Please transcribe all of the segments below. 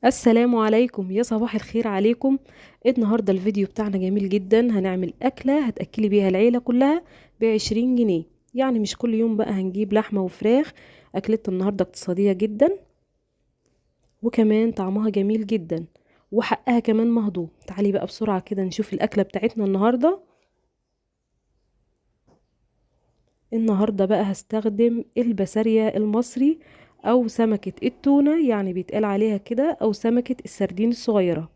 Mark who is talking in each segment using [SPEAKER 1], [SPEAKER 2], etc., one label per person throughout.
[SPEAKER 1] السلام عليكم، يا صباح الخير عليكم. النهاردة الفيديو بتاعنا جميل جدا. هنعمل أكلة هتأكلي بيها العيلة كلها ب20 جنيه. يعني مش كل يوم بقى هنجيب لحمة وفراخ. أكلتنا النهاردة اقتصادية جدا، وكمان طعمها جميل جدا، وحقها كمان مهضوم. تعالي بقى بسرعة كده نشوف الأكلة بتاعتنا النهاردة بقى هستخدم البسارية المصري، أو سمكة التونة يعني بيتقال عليها كده، أو سمكة السردين الصغيرة.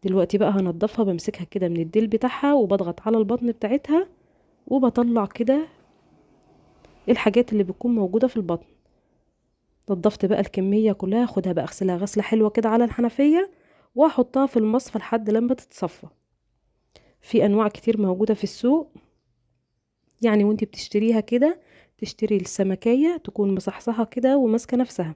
[SPEAKER 1] دلوقتي بقى هنضفها، بمسكها كده من الديل بتاعها وبضغط على البطن بتاعتها، وبطلع كده الحاجات اللي بتكون موجودة في البطن. نضفت بقى الكمية كلها، اخدها بقى اغسلها غسلة حلوة كده على الحنفية، واحطها في المصفى لحد لما تتصفى. في انواع كتير موجودة في السوق، يعني وانتي بتشتريها كده تشتري السمكية تكون مصحصحة كده وماسكة نفسها.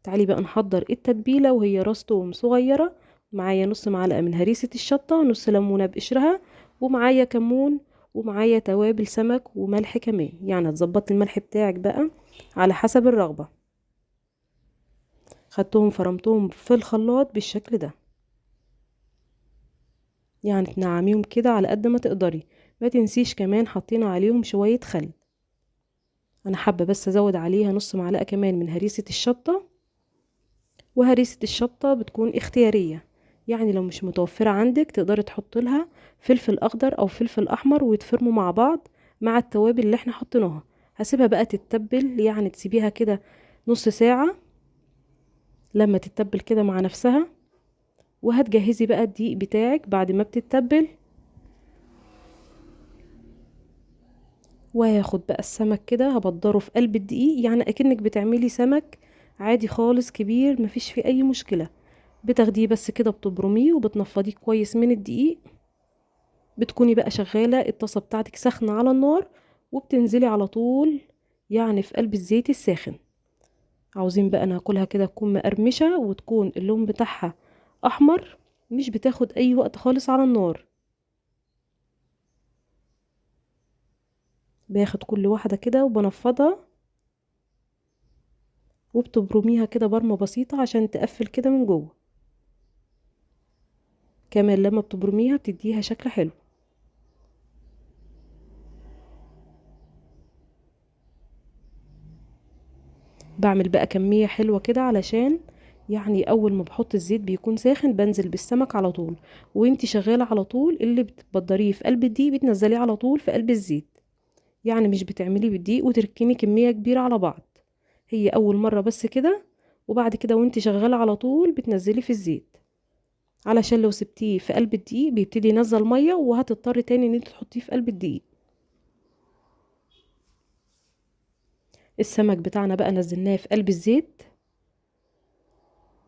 [SPEAKER 1] تعالي بقى نحضر التتبيلة، وهي راس توم صغيرة، معايا نص معلقة من هريسة الشطة، نص ليمونة بقشرها، ومعايا كمون، ومعايا توابل سمك وملح كمان. يعني هتظبط الملح بتاعك بقى على حسب الرغبة. خدتهم فرمتهم في الخلاط بالشكل ده، يعني تنعميهم كده على قد ما تقدري. ما تنسيش كمان حطينا عليهم شوية خل. انا حابة بس ازود عليها نص معلقة كمان من هريسة الشطة. وهريسة الشطة بتكون اختيارية، يعني لو مش متوفرة عندك تقدري تحط لها فلفل اخضر او فلفل احمر، ويتفرموا مع بعض مع التوابل اللي احنا حطيناها. هسيبها بقى تتبل، يعني تسيبيها كده نص ساعة لما تتبل كده مع نفسها. وهتجهزي بقى الدقيق بتاعك بعد ما بتتبل، وهاخد بقى السمك كده هبدره في قلب الدقيق، يعني اكنك بتعملي سمك عادي خالص كبير، مفيش فيه اي مشكلة. بتاخديه بس كده بتبرميه وبتنفضيه كويس من الدقيق. بتكوني بقى شغالة الطاسة بتاعتك سخنة على النار، وبتنزلي على طول يعني في قلب الزيت الساخن. عاوزين بقى ناكلها كده تكون مقرمشة وتكون اللون بتاعها احمر، مش بتاخد اي وقت خالص على النار. باخد كل واحدة كده وبنفضها، وبتبرميها كده برمة بسيطة عشان تقفل كده من جوه. كمان لما بتبرميها بتديها شكل حلو. بعمل بقى كمية حلوة كده، علشان يعني اول ما بحط الزيت بيكون ساخن بنزل بالسمك على طول. وانتي شغالة على طول اللي بتبدريه في قلب الدقيق بتنزليه على طول في قلب الزيت. يعني مش بتعمليه بالدقيق وتركني كمية كبيرة على بعض. هي اول مرة بس كده، وبعد كده وانتي شغالة على طول بتنزلي في الزيت، علشان لو سبتيه في قلب الدقيق بيبتدي ينزل مية، وهتضطري تاني ان انت تحطيه في قلب الدقيق. السمك بتاعنا بقى نزلناه في قلب الزيت،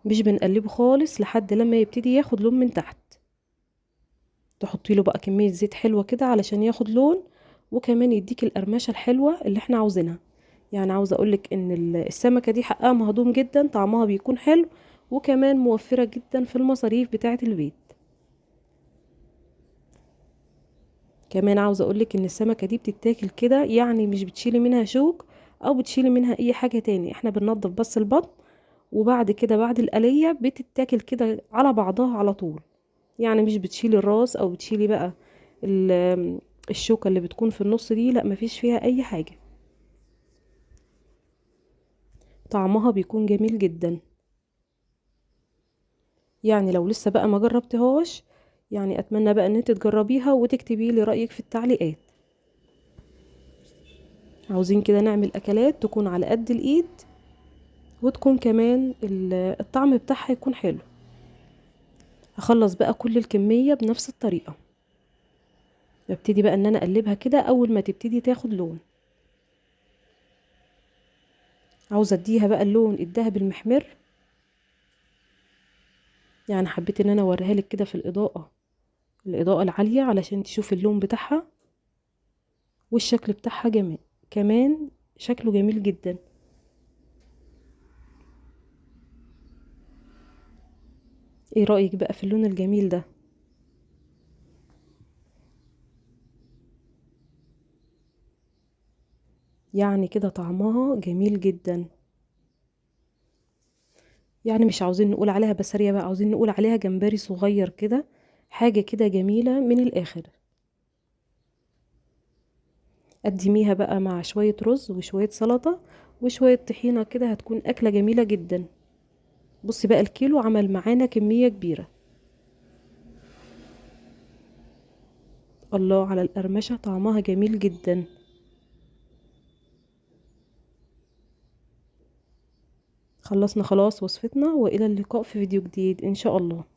[SPEAKER 1] مش بنقلبه خالص لحد لما يبتدي ياخد لون من تحت. تحطي له بقى كمية زيت حلوة كده علشان ياخد لون، وكمان يديك القرمشة الحلوة اللي احنا عاوزينها. يعني عاوزة اقولك ان السمكة دي حقها مهضوم جدا، طعمها بيكون حلو، وكمان موفرة جدا في المصاريف بتاعة البيت. كمان عاوزة اقولك ان السمكة دي بتتاكل كده، يعني مش بتشيلي منها شوك او بتشيلي منها اي حاجة تاني. احنا بننضف بس البطن، وبعد كده بعد القلية بتتاكل كده على بعضها على طول. يعني مش بتشيلي الراس او بتشيلي بقى الشوكة اللي بتكون في النص دي، لا مفيش فيها اي حاجة. طعمها بيكون جميل جدا. يعني لو لسه بقى ما جربتهاش، يعني اتمنى بقى ان انت تجربيها وتكتبي لي رأيك في التعليقات. عاوزين كده نعمل اكلات تكون على قد الايد، وتكون كمان الطعم بتاعها يكون حلو. هخلص بقى كل الكمية بنفس الطريقة. ببتدي بقى ان انا اقلبها كده اول ما تبتدي تاخد لون. عاوزة اديها بقى اللون الذهبي المحمر. يعني حبيت ان انا اوريها لك كده في الاضاءة العالية علشان تشوف اللون بتاعها، والشكل بتاعها جميل. كمان شكله جميل جدا. ايه رأيك بقى في اللون الجميل ده؟ يعني كده طعمها جميل جدا. يعني مش عاوزين نقول عليها بسارية بقى، عاوزين نقول عليها جمبري صغير كده، حاجة كده جميلة من الآخر. قدميها بقى مع شوية رز وشوية سلطة وشوية طحينة كده، هتكون أكلة جميلة جدا. بصي بقى الكيلو عمل معانا كمية كبيرة. الله على القرمشة، طعمها جميل جدا. خلصنا خلاص وصفتنا، وإلى اللقاء في فيديو جديد إن شاء الله.